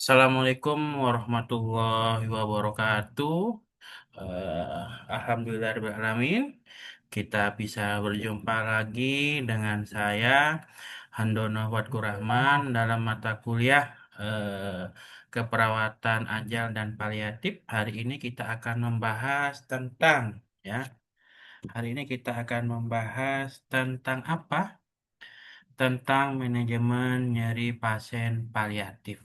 Assalamualaikum warahmatullahi wabarakatuh. Alhamdulillahirrahmanirrahim. Kita bisa berjumpa lagi dengan saya, Handono Wadku Rahman, dalam mata kuliah keperawatan ajal dan paliatif. Hari ini kita akan membahas tentang, ya, hari ini kita akan membahas tentang apa? Tentang manajemen nyeri pasien paliatif.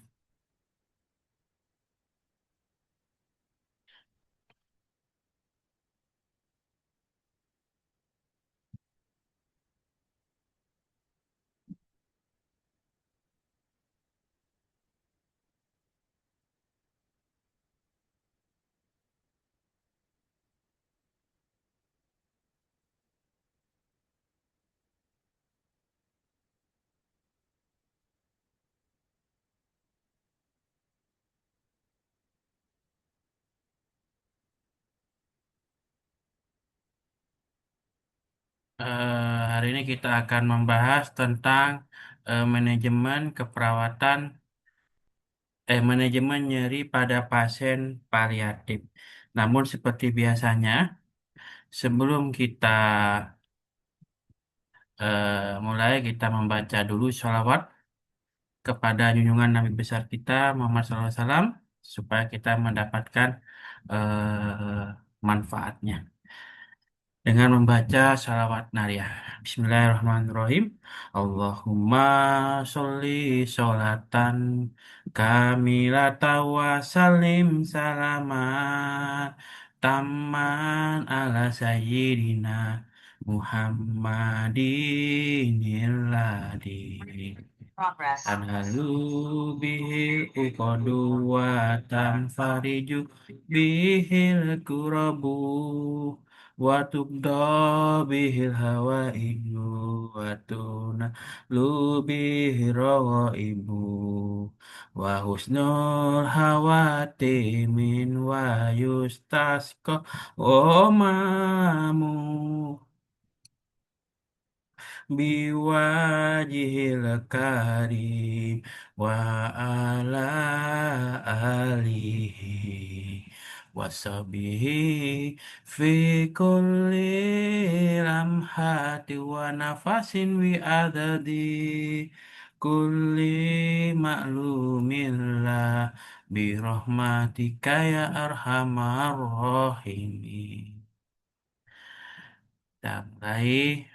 Hari ini kita akan membahas tentang manajemen keperawatan, manajemen nyeri pada pasien paliatif. Namun seperti biasanya, sebelum kita mulai, kita membaca dulu sholawat kepada junjungan Nabi besar kita Muhammad SAW supaya kita mendapatkan manfaatnya. Dengan membaca salawat nariyah. Bismillahirrahmanirrahim. Allahumma sholli sholatan kamilata wa salim salaman taman ala sayyidina Muhammadin Progress. Analu bihil uqadu wa tanfariju bihil kurabu wa tubda bihil hawaiju wa tuna lu bihil rawaibu wa husnul hawatimin wa yustasqa omamu biwajihil karim wa ala alihi wasabihi fi kulli lamhati wa nafasin wi adadi kulli ma'lumillah bi rahmatika ya arhamar rahimin. Dan mulai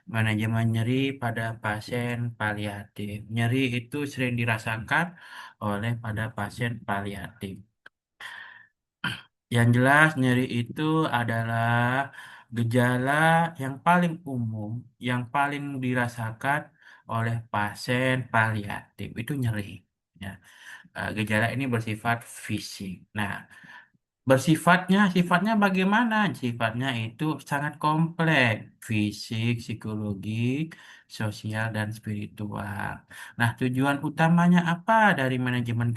manajemen nyeri pada pasien paliatif. Nyeri itu sering dirasakan oleh pada pasien paliatif. Yang jelas nyeri itu adalah gejala yang paling umum, yang paling dirasakan oleh pasien paliatif. Itu nyeri. Ya. Gejala ini bersifat fisik. Nah, sifatnya bagaimana? Sifatnya itu sangat kompleks, fisik, psikologis, sosial, dan spiritual. Nah, tujuan utamanya apa dari manajemen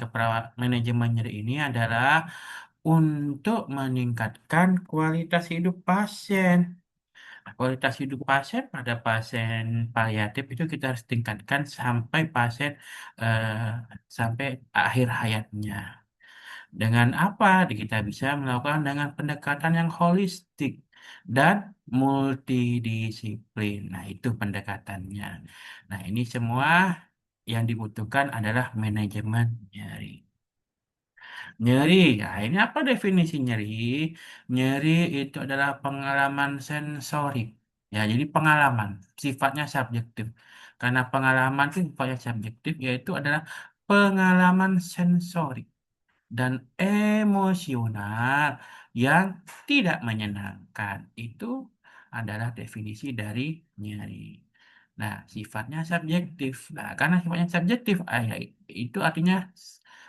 nyeri ini adalah untuk meningkatkan kualitas hidup pasien. Nah, kualitas hidup pasien pada pasien paliatif itu kita harus tingkatkan sampai pasien eh, sampai akhir hayatnya. Dengan apa? Kita bisa melakukan dengan pendekatan yang holistik dan multidisiplin. Nah, itu pendekatannya. Nah, ini semua yang dibutuhkan adalah manajemen nyeri. Nyeri, ya ini apa definisi nyeri? Nyeri itu adalah pengalaman sensorik. Ya, jadi pengalaman, sifatnya subjektif. Karena pengalaman itu sifatnya subjektif, yaitu adalah pengalaman sensorik dan emosional yang tidak menyenangkan. Itu adalah definisi dari nyeri. Nah, sifatnya subjektif. Nah, karena sifatnya subjektif, ya, itu artinya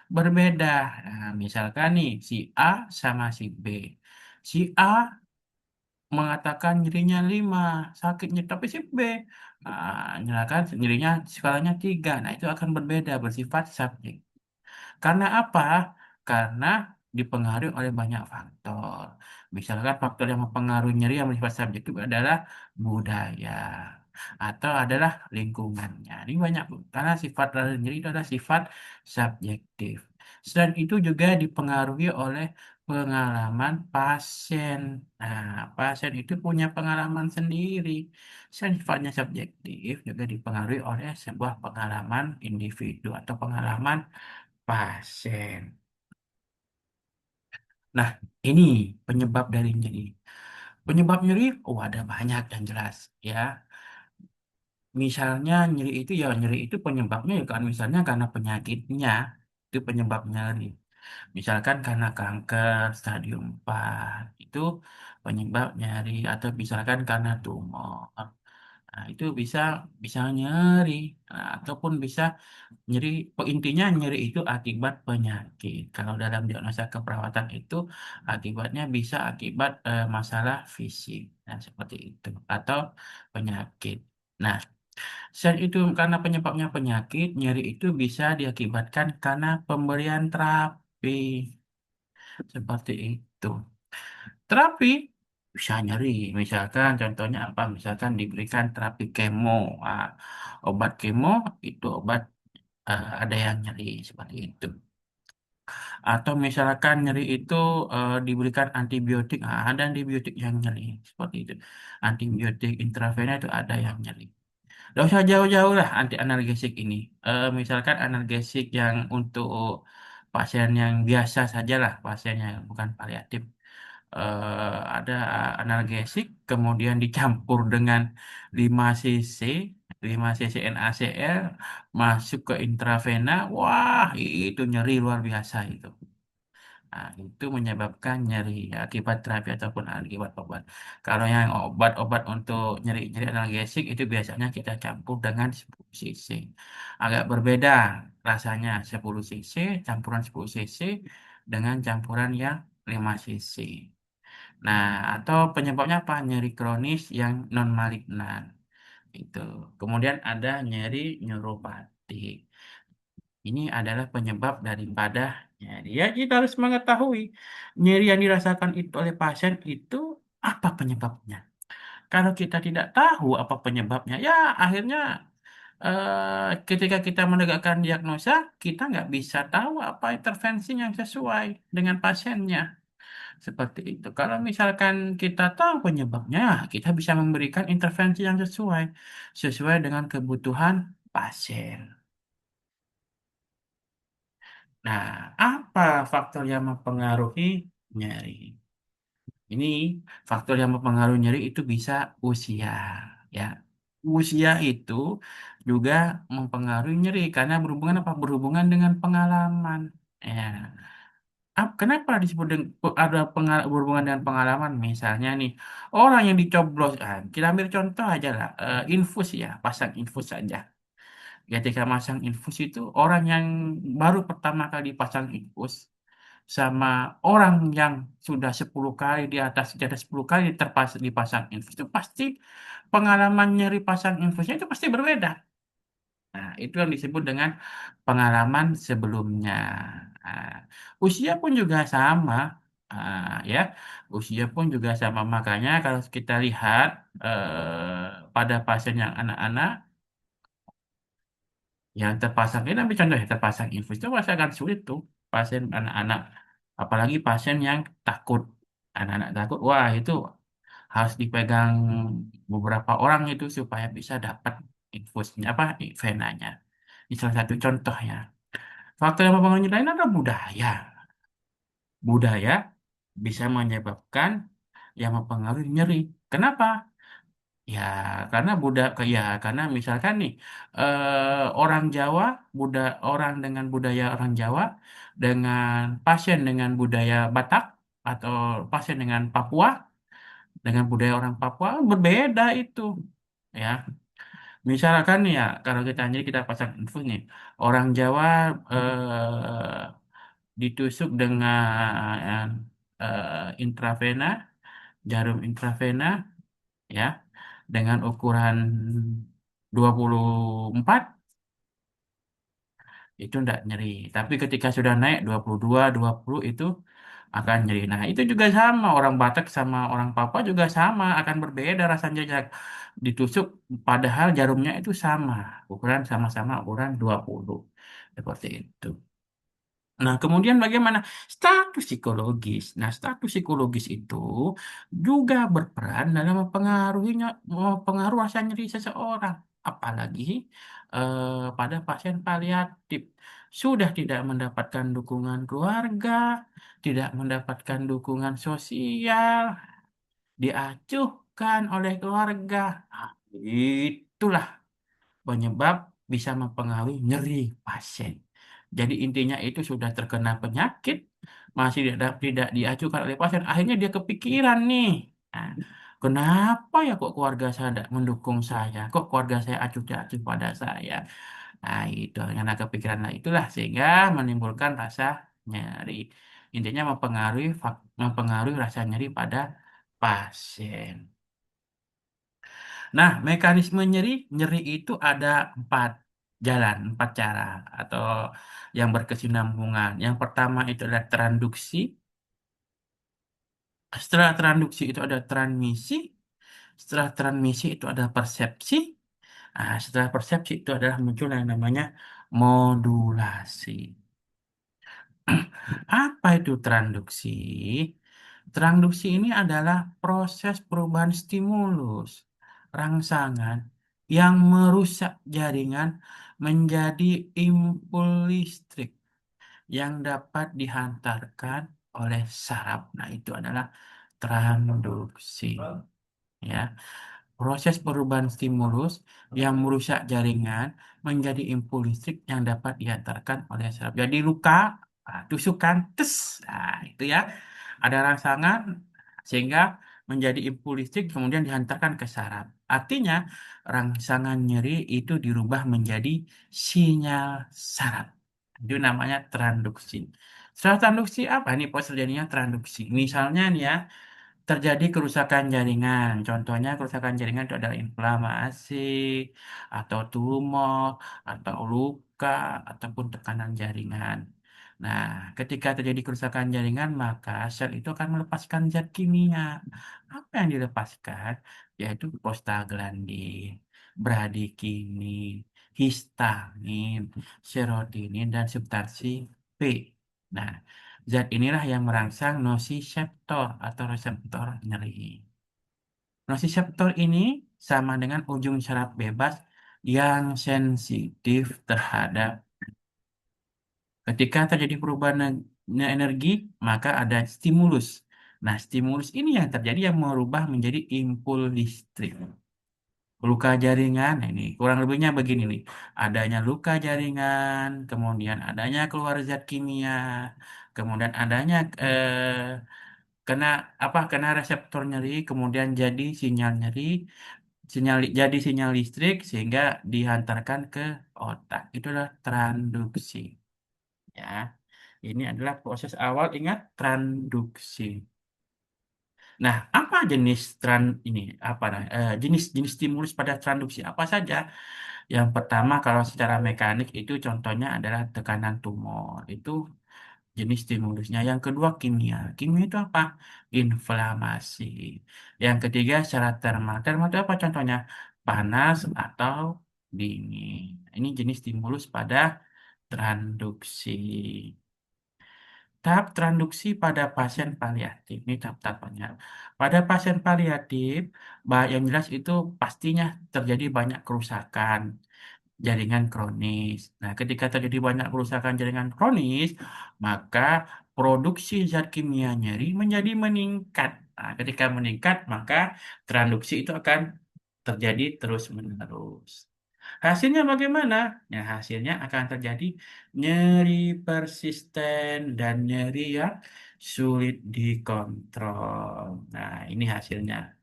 berbeda. Nah, misalkan nih, si A sama si B. Si A mengatakan nyerinya 5, sakitnya, tapi si B nyatakan nyerinya skalanya 3. Nah, itu akan berbeda, bersifat subjektif. Karena apa? Karena dipengaruhi oleh banyak faktor. Misalkan faktor yang mempengaruhi nyeri yang bersifat subjektif adalah budaya. atau adalah lingkungannya. Ini banyak, karena sifat rasa nyeri itu adalah sifat subjektif. Selain itu juga dipengaruhi oleh pengalaman pasien. Nah, pasien itu punya pengalaman sendiri. Selain sifatnya subjektif, juga dipengaruhi oleh sebuah pengalaman individu atau pengalaman pasien. Nah, ini penyebab dari nyeri. Penyebab nyeri, oh ada banyak yang jelas ya. Misalnya nyeri itu ya nyeri itu penyebabnya ya kan misalnya karena penyakitnya itu penyebab nyeri. Misalkan karena kanker stadium 4 itu penyebab nyeri atau misalkan karena tumor. Nah, itu bisa bisa nyeri. Nah, ataupun bisa nyeri intinya nyeri itu akibat penyakit. Kalau dalam diagnosa keperawatan itu akibatnya bisa akibat masalah fisik. Nah, seperti itu atau penyakit. Nah, selain itu karena penyebabnya penyakit, nyeri itu bisa diakibatkan karena pemberian terapi. Seperti itu. Terapi bisa nyeri. Misalkan contohnya apa? Misalkan diberikan terapi kemo. Ah, obat kemo itu obat ada yang nyeri seperti itu. Atau misalkan nyeri itu diberikan antibiotik, ada antibiotik yang nyeri seperti itu. Antibiotik intravena itu ada yang nyeri. Gak usah jauh-jauh lah anti analgesik ini. Misalkan analgesik yang untuk pasien yang biasa saja lah, pasien yang bukan paliatif. Ada analgesik, kemudian dicampur dengan 5 cc, 5 cc NaCl, masuk ke intravena, wah itu nyeri luar biasa itu. Nah, itu menyebabkan nyeri akibat terapi ataupun akibat obat. Kalau yang obat-obat untuk nyeri-nyeri analgesik itu biasanya kita campur dengan 10 cc. Agak berbeda rasanya 10 cc, campuran 10 cc dengan campuran yang 5 cc. Nah, atau penyebabnya apa? Nyeri kronis yang non malignan. Itu. Kemudian ada nyeri neuropati. Ini adalah penyebab daripada nyeri. Ya, kita harus mengetahui nyeri yang dirasakan itu oleh pasien itu apa penyebabnya. Kalau kita tidak tahu apa penyebabnya, ya akhirnya ketika kita menegakkan diagnosa, kita nggak bisa tahu apa intervensi yang sesuai dengan pasiennya. Seperti itu. Kalau misalkan kita tahu penyebabnya, kita bisa memberikan intervensi yang sesuai dengan kebutuhan pasien. Nah, apa faktor yang mempengaruhi nyeri? Ini faktor yang mempengaruhi nyeri itu bisa usia, ya. Usia itu juga mempengaruhi nyeri karena berhubungan apa? Berhubungan dengan pengalaman. Ya. Kenapa disebut ada berhubungan dengan pengalaman? Misalnya nih, orang yang dicoblos, kita ambil contoh aja lah, infus ya, pasang infus saja. Ketika masang infus itu, orang yang baru pertama kali dipasang infus, sama orang yang sudah 10 kali di atas 10 kali dipasang infus, itu pasti pengalaman nyeri pasang infusnya itu pasti berbeda. Nah, itu yang disebut dengan pengalaman sebelumnya. Nah, usia pun juga sama, ya. Usia pun juga sama. Makanya kalau kita lihat pada pasien yang anak-anak yang terpasang, ini ambil contoh ya, terpasang infus itu pasti akan sulit tuh pasien anak-anak. Apalagi pasien yang takut. Anak-anak takut, wah itu harus dipegang beberapa orang itu supaya bisa dapat infusnya apa venanya. Ini salah satu contohnya. Faktor yang mempengaruhi lain adalah budaya. Budaya bisa menyebabkan yang mempengaruhi nyeri. Kenapa? Ya, karena misalkan nih orang Jawa, orang dengan budaya orang Jawa dengan pasien dengan budaya Batak atau pasien dengan Papua dengan budaya orang Papua berbeda itu. Ya, misalkan nih ya kalau kita pasang infus nih, orang Jawa ditusuk dengan intravena, jarum intravena ya dengan ukuran 24 itu enggak nyeri. Tapi ketika sudah naik 22, 20 itu akan nyeri. Nah, itu juga sama, orang Batak sama orang Papua juga sama, akan berbeda rasanya ditusuk, padahal jarumnya itu sama, ukuran sama-sama ukuran 20. Seperti itu. Nah, kemudian bagaimana status psikologis? Nah, status psikologis itu juga berperan dalam mempengaruhi rasa nyeri seseorang, apalagi pada pasien paliatif sudah tidak mendapatkan dukungan keluarga, tidak mendapatkan dukungan sosial, diacuhkan oleh keluarga. Nah, itulah penyebab bisa mempengaruhi nyeri pasien. Jadi intinya itu sudah terkena penyakit, masih tidak diajukan oleh pasien, akhirnya dia kepikiran nih. Nah, kenapa ya kok keluarga saya tidak mendukung saya? Kok keluarga saya acuh-acuh pada saya? Nah, itu karena kepikiran lah itulah sehingga menimbulkan rasa nyeri. Intinya mempengaruhi rasa nyeri pada pasien. Nah, mekanisme nyeri, nyeri itu ada 4 jalan, 4 cara atau yang berkesinambungan. Yang pertama itu adalah tranduksi. Setelah tranduksi itu ada transmisi. Setelah transmisi itu ada persepsi. Nah, setelah persepsi itu adalah muncul yang namanya modulasi. Apa itu tranduksi? Tranduksi ini adalah proses perubahan stimulus rangsangan yang merusak jaringan menjadi impul listrik yang dapat dihantarkan oleh saraf. Nah, itu adalah tranduksi. Ya, proses perubahan stimulus yang merusak jaringan menjadi impul listrik yang dapat dihantarkan oleh saraf. Jadi luka, tusukan, tes, nah itu ya, ada rangsangan sehingga menjadi impul listrik kemudian dihantarkan ke saraf. Artinya rangsangan nyeri itu dirubah menjadi sinyal saraf. Itu namanya tranduksi. Setelah tranduksi apa? Ini proses terjadinya tranduksi. Misalnya nih ya, terjadi kerusakan jaringan. Contohnya kerusakan jaringan itu adalah inflamasi, atau tumor, atau luka, ataupun tekanan jaringan. Nah, ketika terjadi kerusakan jaringan, maka sel itu akan melepaskan zat kimia. Apa yang dilepaskan? Yaitu prostaglandin, bradikinin, histamin, serotonin, dan substansi P. Nah, zat inilah yang merangsang nosiseptor atau reseptor nyeri. Nosiseptor ini sama dengan ujung saraf bebas yang sensitif terhadap ketika terjadi perubahan energi, maka ada stimulus. Nah, stimulus ini yang terjadi yang merubah menjadi impul listrik. Luka jaringan, nah ini kurang lebihnya begini nih. Adanya luka jaringan, kemudian adanya keluar zat kimia, kemudian adanya kena kena reseptor nyeri kemudian jadi sinyal nyeri jadi sinyal listrik sehingga dihantarkan ke otak itulah tranduksi ya ini adalah proses awal ingat tranduksi. Nah, apa jenis jenis-jenis stimulus pada tranduksi apa saja? Yang pertama kalau secara mekanik itu contohnya adalah tekanan tumor itu jenis stimulusnya. Yang kedua kimia. Kimia itu apa? Inflamasi. Yang ketiga secara termal. Termal itu apa contohnya? Panas atau dingin. Ini jenis stimulus pada tranduksi. Tahap tranduksi pada pasien paliatif. Ini tahap-tahapannya. Pada pasien paliatif, yang jelas itu pastinya terjadi banyak kerusakan jaringan kronis. Nah, ketika terjadi banyak kerusakan jaringan kronis, maka produksi zat kimia nyeri menjadi meningkat. Nah, ketika meningkat, maka tranduksi itu akan terjadi terus-menerus. Hasilnya bagaimana? Ya, hasilnya akan terjadi nyeri persisten dan nyeri yang sulit dikontrol. Nah, ini hasilnya.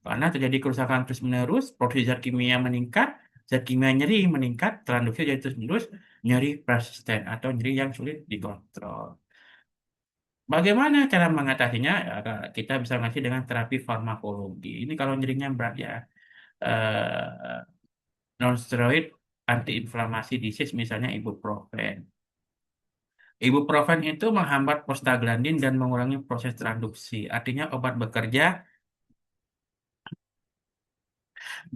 Karena terjadi kerusakan terus-menerus, produksi zat kimia meningkat, zat kimia nyeri meningkat, tranduksi jadi terus-menerus, nyeri persisten atau nyeri yang sulit dikontrol. Bagaimana cara mengatasinya? Ya, kita bisa mengatasi dengan terapi farmakologi. Ini kalau nyerinya berat ya. Eh, non-steroid antiinflamasi disease misalnya ibuprofen. Ibuprofen itu menghambat prostaglandin dan mengurangi proses traduksi. Artinya obat bekerja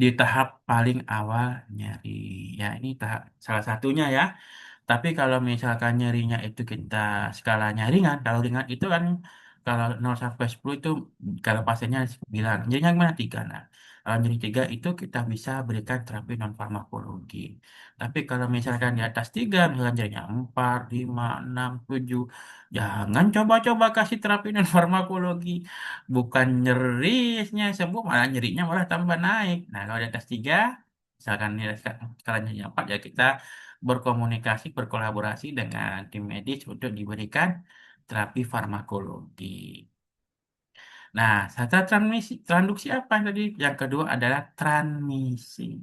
di tahap paling awal nyeri. Ya, ini tahap salah satunya ya. Tapi kalau misalkan nyerinya itu kita skalanya ringan, kalau ringan itu kan kalau 0 sampai 10 itu kalau pasiennya 9, nyerinya gimana 3. Nah, kalau nyeri 3 itu kita bisa berikan terapi non farmakologi. Tapi kalau misalkan di atas 3, misalkan nyerinya 4, 5, 6, 7, jangan coba-coba kasih terapi non farmakologi. Bukan nyerinya sembuh, malah nyerinya malah tambah naik. Nah, kalau di atas 3, misalkan nilai skalanya 4, ya kita berkomunikasi, berkolaborasi dengan tim medis untuk diberikan terapi farmakologi. Nah, satu transduksi apa yang tadi? Yang kedua adalah transmisi.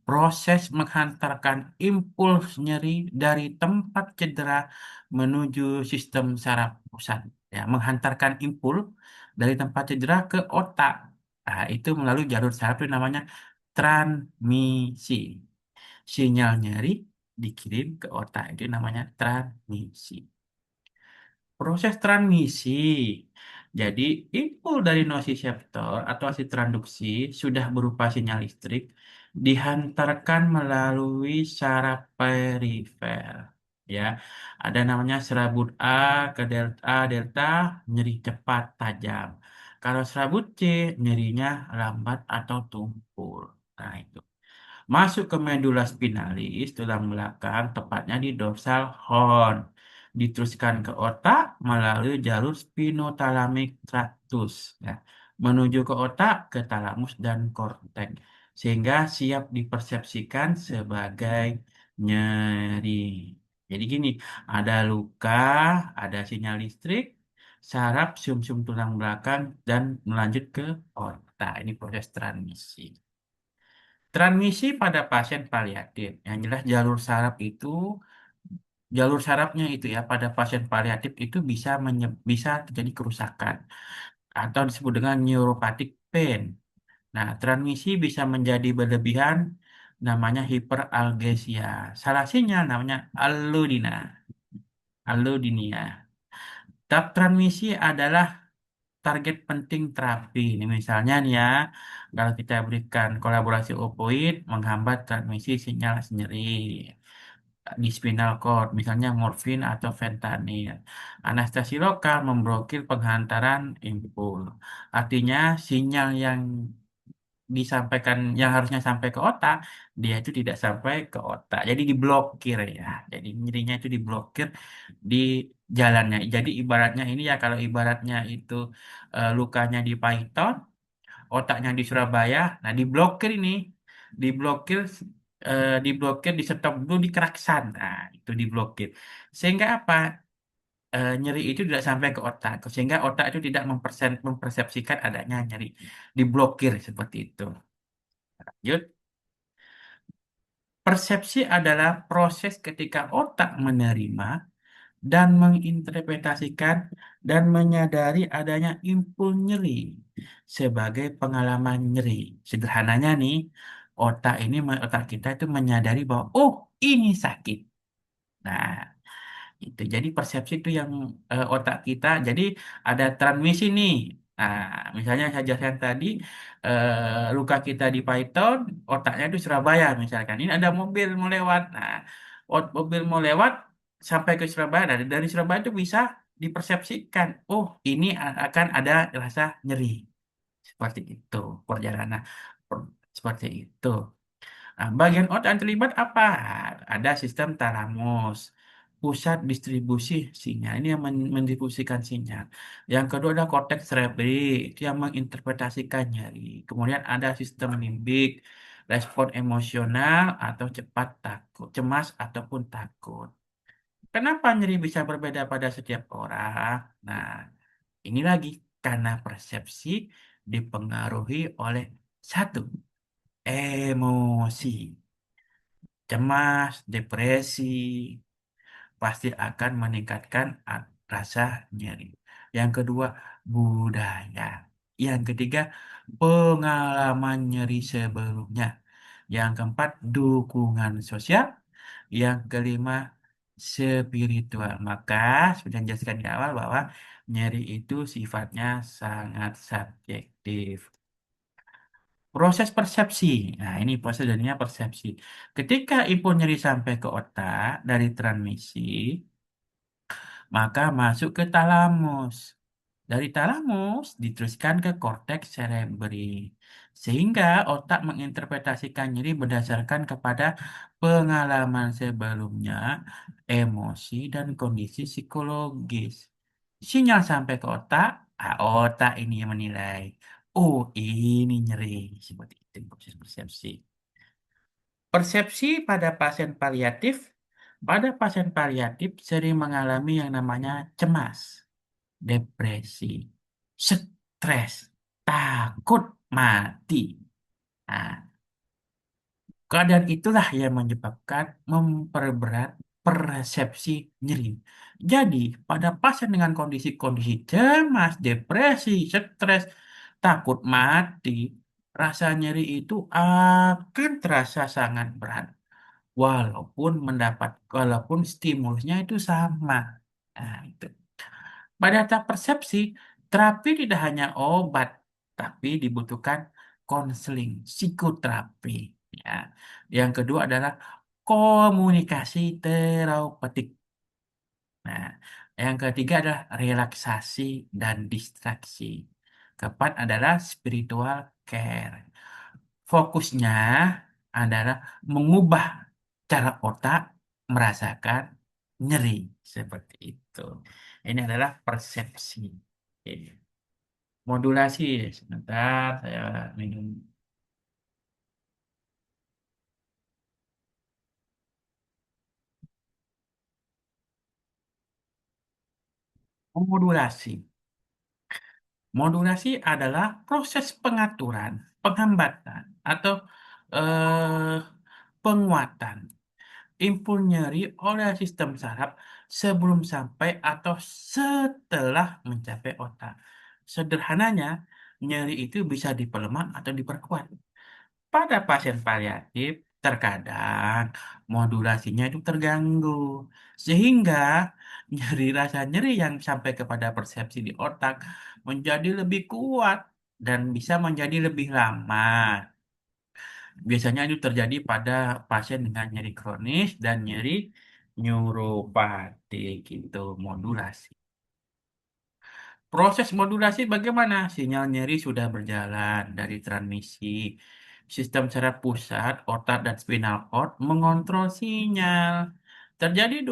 Proses menghantarkan impuls nyeri dari tempat cedera menuju sistem saraf pusat. Ya, menghantarkan impuls dari tempat cedera ke otak. Nah, itu melalui jalur saraf itu namanya transmisi. Sinyal nyeri dikirim ke otak itu namanya transmisi. Proses transmisi. Jadi, input dari nociceptor atau asid tranduksi sudah berupa sinyal listrik dihantarkan melalui saraf perifer. Ya, ada namanya serabut A ke delta, delta nyeri cepat tajam. Kalau serabut C nyerinya lambat atau tumpul. Nah, itu. Masuk ke medula spinalis, tulang belakang, tepatnya di dorsal horn. Diteruskan ke otak melalui jalur spinothalamic tractus. Ya. Menuju ke otak, ke talamus dan korteks. Sehingga siap dipersepsikan sebagai nyeri. Jadi gini, ada luka, ada sinyal listrik, saraf, sumsum tulang belakang, dan melanjut ke otak. Ini proses transmisi. Transmisi pada pasien paliatif. Yang jelas jalur sarafnya itu ya pada pasien paliatif itu bisa terjadi kerusakan atau disebut dengan neuropathic pain. Nah, transmisi bisa menjadi berlebihan namanya hiperalgesia. Salah sinyal namanya allodynia. Tahap transmisi adalah target penting terapi. Ini misalnya nih ya, kalau kita berikan kolaborasi opoid menghambat transmisi sinyal nyeri di spinal cord, misalnya morfin atau fentanyl. Anestesi lokal memblokir penghantaran impul. Artinya sinyal yang disampaikan yang harusnya sampai ke otak, dia itu tidak sampai ke otak. Jadi diblokir ya. Jadi nyerinya itu diblokir di jalannya. Jadi ibaratnya ini ya kalau ibaratnya itu lukanya di Python, otaknya di Surabaya, nah diblokir ini, diblokir diblokir di stop dulu di Keraksan. Nah, itu diblokir. Sehingga apa? Nyeri itu tidak sampai ke otak, sehingga otak itu tidak mempersepsikan adanya nyeri. Diblokir seperti itu. Lanjut. Persepsi adalah proses ketika otak menerima dan menginterpretasikan dan menyadari adanya impul nyeri sebagai pengalaman nyeri. Sederhananya nih, otak kita itu menyadari bahwa oh ini sakit. Nah, itu jadi persepsi itu yang otak kita. Jadi ada transmisi nih. Nah, misalnya saya jelaskan tadi luka kita di Python, otaknya itu Surabaya misalkan. Ini ada mobil mau lewat. Nah, mobil mau lewat sampai ke Surabaya. Dari Surabaya itu bisa dipersepsikan. Oh, ini akan ada rasa nyeri. Seperti itu perjalanan. Seperti itu. Nah, bagian otak yang terlibat apa? Ada sistem talamus, pusat distribusi sinyal. Ini yang mendistribusikan sinyal. Yang kedua ada korteks cerebri, itu yang menginterpretasikan nyeri. Kemudian ada sistem limbik, respon emosional atau cepat takut, cemas ataupun takut. Kenapa nyeri bisa berbeda pada setiap orang? Nah, ini lagi karena persepsi dipengaruhi oleh satu, emosi. Cemas, depresi, pasti akan meningkatkan rasa nyeri. Yang kedua, budaya. Yang ketiga, pengalaman nyeri sebelumnya. Yang keempat, dukungan sosial. Yang kelima, spiritual. Maka sudah dijelaskan di awal bahwa nyeri itu sifatnya sangat subjektif. Proses persepsi. Nah, ini prosedurnya persepsi. Ketika info nyeri sampai ke otak dari transmisi, maka masuk ke talamus. Dari talamus diteruskan ke korteks cerebri. Sehingga otak menginterpretasikan nyeri berdasarkan kepada pengalaman sebelumnya, emosi, dan kondisi psikologis. Sinyal sampai ke otak, otak ini yang menilai. Oh, ini nyeri. Seperti itu proses persepsi. Persepsi pada pasien paliatif. Pada pasien paliatif sering mengalami yang namanya cemas, depresi, stres, takut mati. Nah, keadaan itulah yang menyebabkan memperberat persepsi nyeri. Jadi, pada pasien dengan kondisi-kondisi cemas, depresi, stres, takut mati, rasa nyeri itu akan terasa sangat berat. Walaupun stimulusnya itu sama. Nah, itu. Pada tahap persepsi, terapi tidak hanya obat, tapi dibutuhkan konseling, psikoterapi. Ya. Yang kedua adalah komunikasi terapeutik. Nah, yang ketiga adalah relaksasi dan distraksi. Keempat adalah spiritual care. Fokusnya adalah mengubah cara otak merasakan nyeri seperti itu. Ini adalah persepsi. Oke. Modulasi. Sebentar, saya minum. Modulasi. Modulasi adalah proses pengaturan, penghambatan, atau eh, penguatan impul nyeri oleh sistem saraf sebelum sampai atau setelah mencapai otak. Sederhananya, nyeri itu bisa diperlemah atau diperkuat. Pada pasien paliatif, terkadang modulasinya itu terganggu, sehingga rasa nyeri yang sampai kepada persepsi di otak menjadi lebih kuat dan bisa menjadi lebih lama. Biasanya itu terjadi pada pasien dengan nyeri kronis dan nyeri neuropati gitu, modulasi. Proses modulasi bagaimana? Sinyal nyeri sudah berjalan dari transmisi. Sistem saraf pusat, otak, dan spinal cord mengontrol sinyal. Terjadi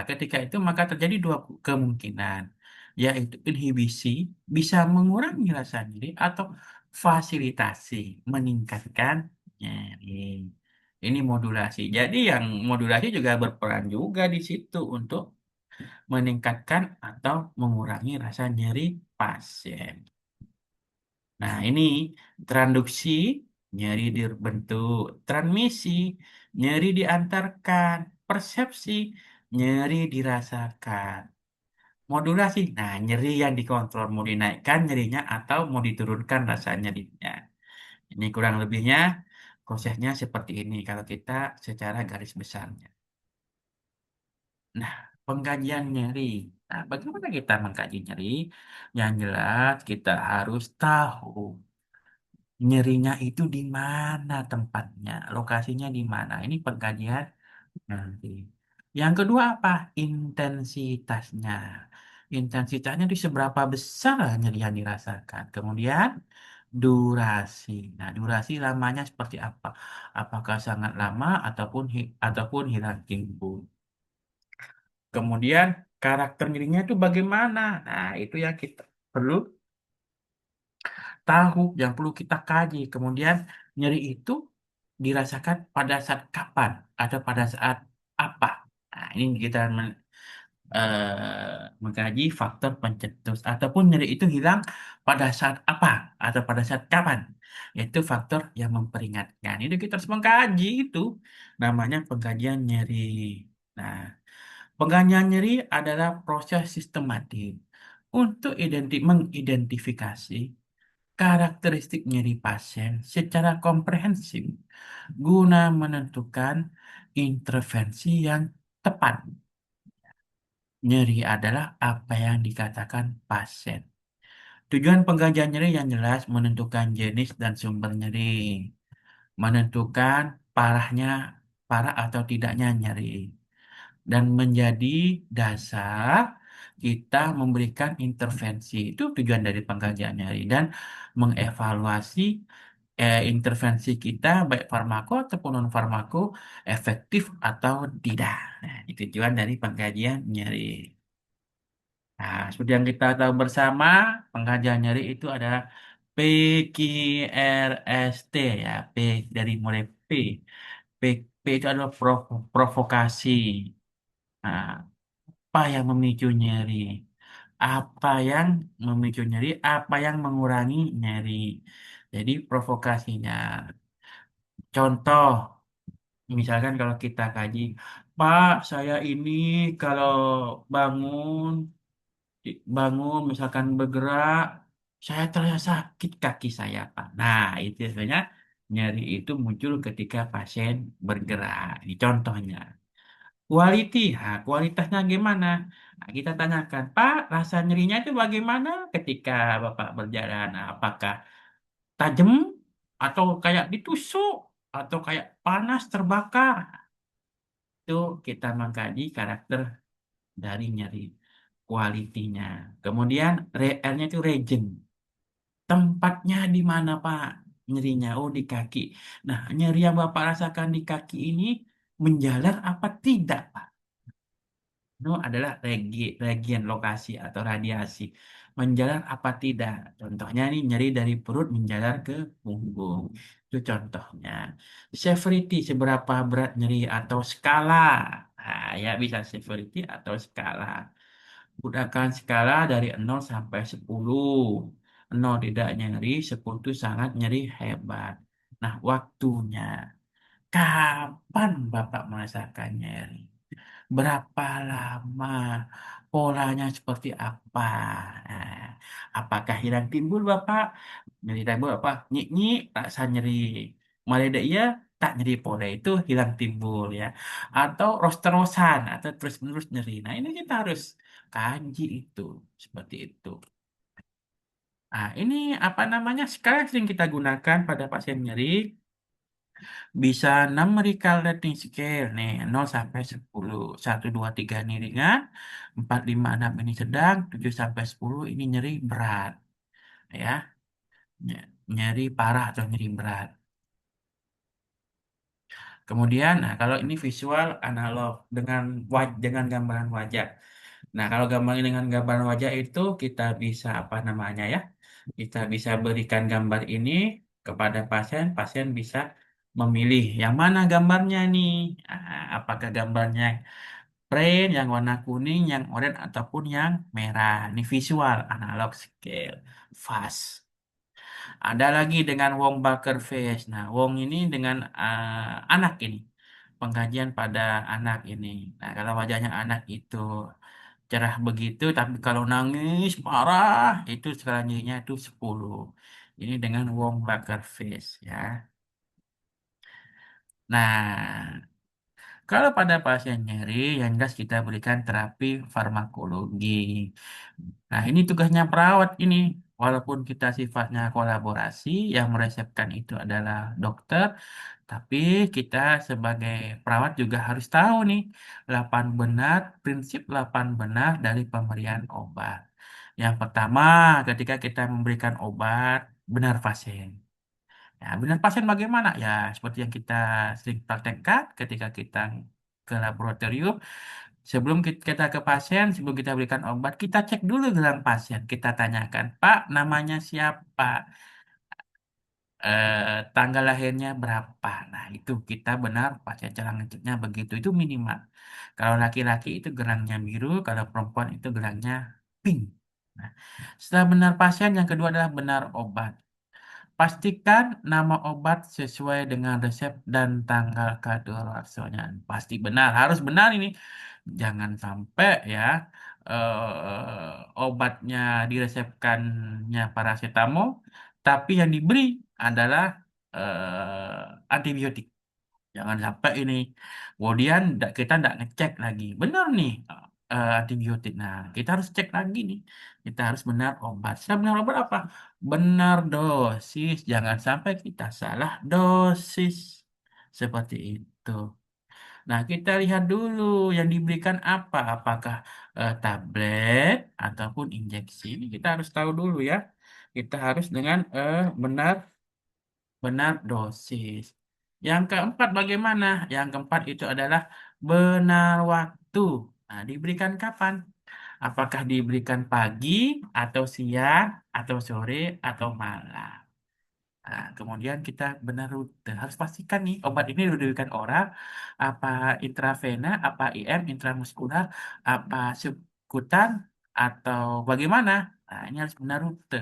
ketika itu maka terjadi dua kemungkinan, yaitu inhibisi bisa mengurangi rasa nyeri atau fasilitasi meningkatkan nyeri. Ini modulasi. Jadi yang modulasi juga berperan juga di situ untuk meningkatkan atau mengurangi rasa nyeri pasien. Nah, ini tranduksi, nyeri dibentuk, transmisi, nyeri diantarkan, persepsi, nyeri dirasakan. Modulasi, nah nyeri yang dikontrol mau dinaikkan nyerinya atau mau diturunkan rasa nyerinya. Ini kurang lebihnya prosesnya seperti ini kalau kita secara garis besarnya. Nah, pengkajian nyeri. Nah, bagaimana kita mengkaji nyeri? Yang jelas kita harus tahu nyerinya itu di mana tempatnya, lokasinya di mana. Ini pengkajian nanti. Yang kedua apa? Intensitasnya. Intensitasnya di seberapa besar nyeri yang dirasakan. Kemudian durasi. Nah, durasi lamanya seperti apa? Apakah sangat lama ataupun hilang timbul. Kemudian karakter dirinya itu bagaimana? Nah, itu yang kita perlu tahu, yang perlu kita kaji. Kemudian nyeri itu dirasakan pada saat kapan atau pada saat apa? Nah, ini kita mengkaji faktor pencetus ataupun nyeri itu hilang pada saat apa atau pada saat kapan. Yaitu faktor yang memperingatkan. Itu kita harus mengkaji itu. Namanya pengkajian nyeri. Nah, pengkajian nyeri adalah proses sistematik untuk mengidentifikasi karakteristik nyeri pasien secara komprehensif guna menentukan intervensi yang tepat. Nyeri adalah apa yang dikatakan pasien. Tujuan pengkajian nyeri yang jelas menentukan jenis dan sumber nyeri, menentukan parahnya, parah atau tidaknya nyeri, dan menjadi dasar kita memberikan intervensi. Itu tujuan dari pengkajian nyeri dan mengevaluasi intervensi kita baik farmako ataupun non farmako efektif atau tidak. Nah, itu tujuan dari pengkajian nyeri. Nah, seperti yang kita tahu bersama, pengkajian nyeri itu adalah PQRST ya, P dari mulai P. P, P itu adalah provokasi. Nah, apa yang memicu nyeri? Apa yang memicu nyeri? Apa yang mengurangi nyeri? Jadi provokasinya. Contoh, misalkan kalau kita kaji, Pak, saya ini kalau bangun bangun misalkan bergerak saya terasa sakit kaki saya Pak. Nah itu biasanya nyeri itu muncul ketika pasien bergerak. Ini contohnya. Quality, nah, kualitasnya gimana? Nah, kita tanyakan, Pak, rasa nyerinya itu bagaimana ketika Bapak berjalan? Nah, apakah tajam atau kayak ditusuk atau kayak panas terbakar? Itu kita mengkaji karakter dari nyeri kualitinya. Kemudian R-nya itu region. Tempatnya di mana, Pak? Nyerinya, oh di kaki. Nah, nyeri yang Bapak rasakan di kaki ini menjalar apa tidak, Pak? Itu adalah region lokasi atau radiasi. Menjalar apa tidak? Contohnya nih nyeri dari perut menjalar ke punggung. Itu contohnya. Severity, seberapa berat nyeri atau skala. Nah, ya bisa severity atau skala. Gunakan skala dari 0 sampai 10. 0 tidak nyeri, 10 itu sangat nyeri hebat. Nah, waktunya. Kapan Bapak merasakan nyeri? Berapa lama? Polanya seperti apa? Nah, apakah hilang timbul Bapak? Nyeri timbul Bapak? Nyik-nyik, rasa nyeri. Malah iya, tak nyeri pola itu hilang timbul ya. Atau roster-rosan atau terus-menerus nyeri. Nah, ini kita harus kaji itu. Seperti itu. Nah, ini apa namanya? Sekarang sering kita gunakan pada pasien nyeri. Bisa numerical rating scale nih 0 sampai 10. 1, 2, 3 ini ringan, 4, 5, 6 ini sedang, 7 sampai 10 ini nyeri berat ya. Nyeri parah atau nyeri berat. Kemudian nah kalau ini visual analog dengan gambaran wajah. Nah, kalau gambarnya dengan gambaran wajah itu kita bisa apa namanya ya? Kita bisa berikan gambar ini kepada pasien, pasien bisa memilih yang mana gambarnya nih. Apakah gambarnya plain, yang warna kuning, yang oranye ataupun yang merah. Ini visual analog scale fast. Ada lagi dengan Wong Baker Face. Nah, Wong ini dengan anak ini. Pengkajian pada anak ini. Nah, kalau wajahnya anak itu cerah begitu, tapi kalau nangis parah, itu selanjutnya itu 10. Ini dengan Wong Baker Face ya. Nah, kalau pada pasien nyeri, yang jelas kita berikan terapi farmakologi. Nah, ini tugasnya perawat ini. Walaupun kita sifatnya kolaborasi, yang meresepkan itu adalah dokter, tapi kita sebagai perawat juga harus tahu nih, prinsip 8 benar dari pemberian obat. Yang pertama, ketika kita memberikan obat, benar pasien. Ya, benar pasien bagaimana? Ya, seperti yang kita sering praktekkan ketika kita ke laboratorium. Sebelum kita ke pasien, sebelum kita berikan obat, kita cek dulu gelang pasien. Kita tanyakan, Pak, namanya siapa? Tanggal lahirnya berapa? Nah, itu kita benar pasien cara ngeceknya begitu. Itu minimal. Kalau laki-laki itu gerangnya biru, kalau perempuan itu gerangnya pink. Nah, setelah benar pasien, yang kedua adalah benar obat. Pastikan nama obat sesuai dengan resep dan tanggal kadaluarsanya. Pasti benar, harus benar ini. Jangan sampai ya obatnya diresepkannya paracetamol, tapi yang diberi adalah antibiotik. Jangan sampai ini. Kemudian kita tidak ngecek lagi. Benar nih antibiotik. Nah, kita harus cek lagi nih. Kita harus benar obat. Saya benar obat apa? Benar dosis. Jangan sampai kita salah dosis. Seperti itu. Nah, kita lihat dulu yang diberikan apa. Apakah tablet ataupun injeksi. Ini kita harus tahu dulu ya. Kita harus dengan benar benar dosis. Yang keempat bagaimana? Yang keempat itu adalah benar waktu. Nah, diberikan kapan? Apakah diberikan pagi atau siang atau sore atau malam? Nah, kemudian kita benar rute. Harus pastikan nih obat ini diberikan oral, apa intravena, apa IM, intramuskular, apa subkutan, atau bagaimana? Nah, ini harus benar rute.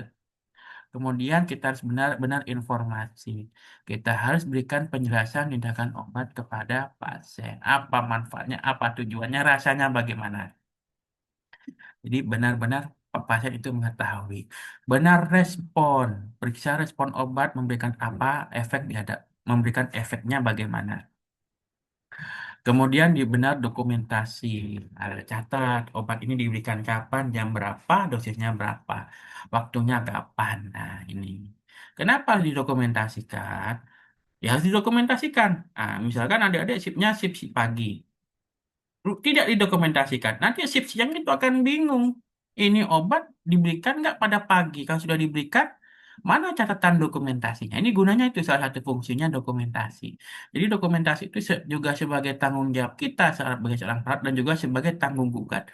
Kemudian kita harus benar-benar informasi. Kita harus berikan penjelasan tindakan obat kepada pasien. Apa manfaatnya, apa tujuannya, rasanya bagaimana. Jadi benar-benar pasien itu mengetahui. Benar respon, periksa respon obat memberikan apa, efek dihadap, memberikan efeknya bagaimana. Kemudian di benar dokumentasi. Catat obat ini diberikan kapan, jam berapa, dosisnya berapa, waktunya kapan. Nah, ini. Kenapa harus didokumentasikan? Ya harus didokumentasikan. Nah, misalkan adik-adik shiftnya shift pagi. Tidak didokumentasikan. Nanti shift siang itu akan bingung. Ini obat diberikan nggak pada pagi? Kalau sudah diberikan, mana catatan dokumentasinya? Ini gunanya itu salah satu fungsinya dokumentasi. Jadi dokumentasi itu juga sebagai tanggung jawab kita sebagai seorang perawat dan juga sebagai tanggung gugat.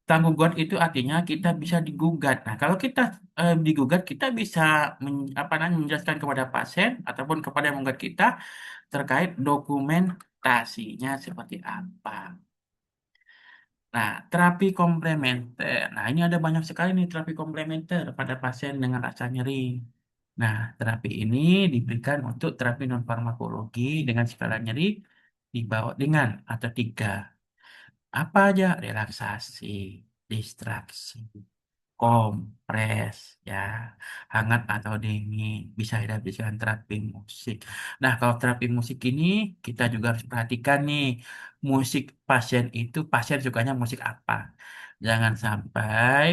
Tanggung gugat itu artinya kita bisa digugat. Nah, kalau kita digugat, kita bisa apa namanya menjelaskan kepada pasien ataupun kepada yang menggugat kita terkait dokumentasinya seperti apa. Nah, terapi komplementer. Nah, ini ada banyak sekali nih terapi komplementer pada pasien dengan rasa nyeri. Nah, terapi ini diberikan untuk terapi non farmakologi dengan skala nyeri di bawah dengan atau tiga. Apa aja? Relaksasi, distraksi, kompres, ya, hangat atau dingin, bisa dihabiskan terapi musik. Nah, kalau terapi musik ini kita juga harus perhatikan nih, musik pasien itu pasien sukanya musik apa. Jangan sampai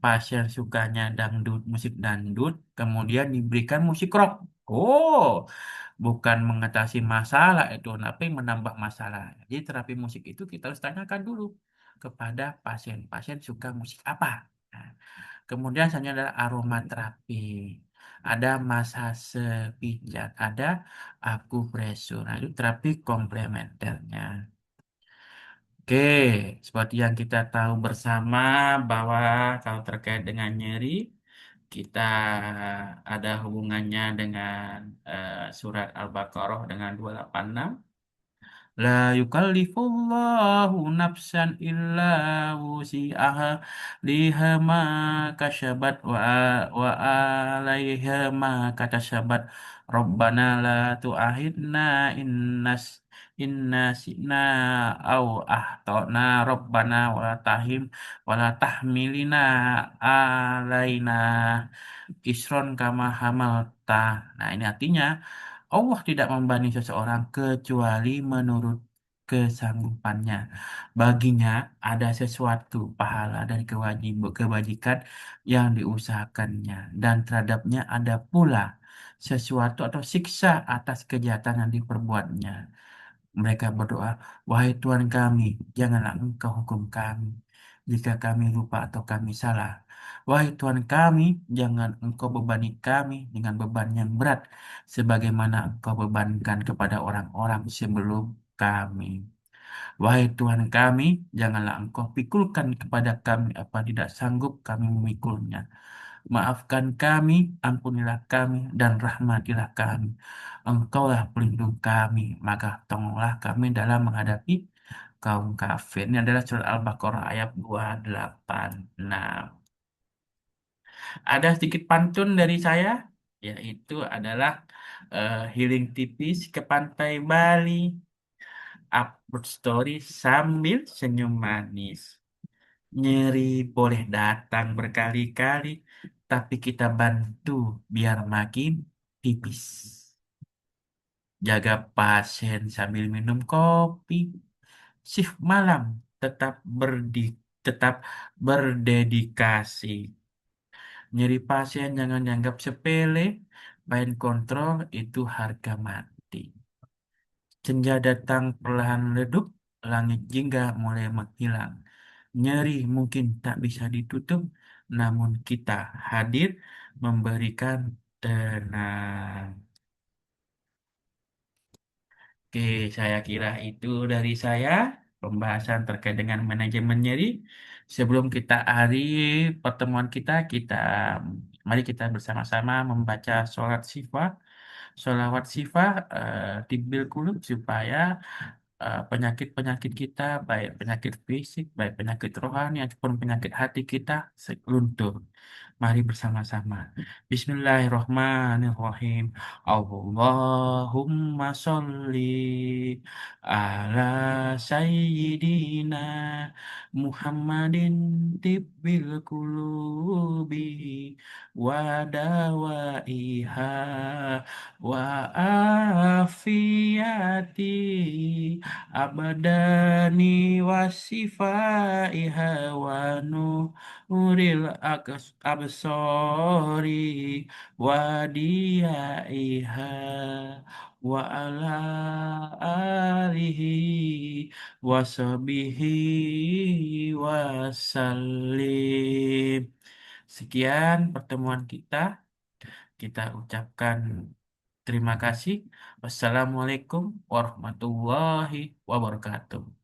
pasien sukanya dangdut, musik dangdut, kemudian diberikan musik rock. Oh, bukan mengatasi masalah itu, tapi menambah masalah. Jadi terapi musik itu kita harus tanyakan dulu kepada pasien. Pasien suka musik apa? Nah, kemudian selanjutnya adalah aromaterapi. Ada massase pijat, ada akupresur. Nah, itu terapi komplementernya. Oke, seperti yang kita tahu bersama bahwa kalau terkait dengan nyeri, kita ada hubungannya dengan surat Al-Baqarah dengan 286. La yukallifullahu nafsan illa wusi'aha liha ma kasabat wa alaiha ma katasabat Rabbana la tu'ahidna inna si'na au ahtona Rabbana wa la tahmilina alaina isron kama hamalta. Nah, ini artinya Allah tidak membanding seseorang kecuali menurut kesanggupannya. Baginya ada sesuatu pahala dan kebajikan yang diusahakannya dan terhadapnya ada pula sesuatu atau siksa atas kejahatan yang diperbuatnya. Mereka berdoa, wahai Tuhan kami, janganlah Engkau hukum kami jika kami lupa atau kami salah. Wahai Tuhan kami, jangan Engkau bebani kami dengan beban yang berat, sebagaimana Engkau bebankan kepada orang-orang sebelum kami. Wahai Tuhan kami, janganlah Engkau pikulkan kepada kami apa tidak sanggup kami memikulnya. Maafkan kami, ampunilah kami, dan rahmatilah kami. Engkaulah pelindung kami, maka tolonglah kami dalam menghadapi kaum kafir. Ini adalah surat Al-Baqarah ayat 286. Ada sedikit pantun dari saya, yaitu adalah healing tipis ke pantai Bali, upload story sambil senyum manis. Nyeri boleh datang berkali-kali, tapi kita bantu biar makin tipis. jaga pasien sambil minum kopi, shift malam tetap tetap berdedikasi. Nyeri pasien jangan dianggap sepele, main kontrol itu harga mati. Senja datang perlahan redup, langit jingga mulai menghilang. Nyeri mungkin tak bisa ditutup, namun kita hadir memberikan tenang. Oke, saya kira itu dari saya pembahasan terkait dengan manajemen nyeri. Sebelum kita akhiri pertemuan kita, mari kita bersama-sama membaca sholawat sifat di bil kulub supaya penyakit-penyakit kita, baik penyakit fisik, baik penyakit rohani, ataupun penyakit hati kita luntur. Mari bersama-sama. Bismillahirrahmanirrahim. Allahumma sholli ala sayyidina Muhammadin tibbil kulubi wa dawaiha wa afiyati abadani wasifaiha wa nuril absori wa diyaiha wa ala alihi wa sahbihi wa sallim. Sekian pertemuan kita. Kita ucapkan terima kasih. Wassalamualaikum warahmatullahi wabarakatuh.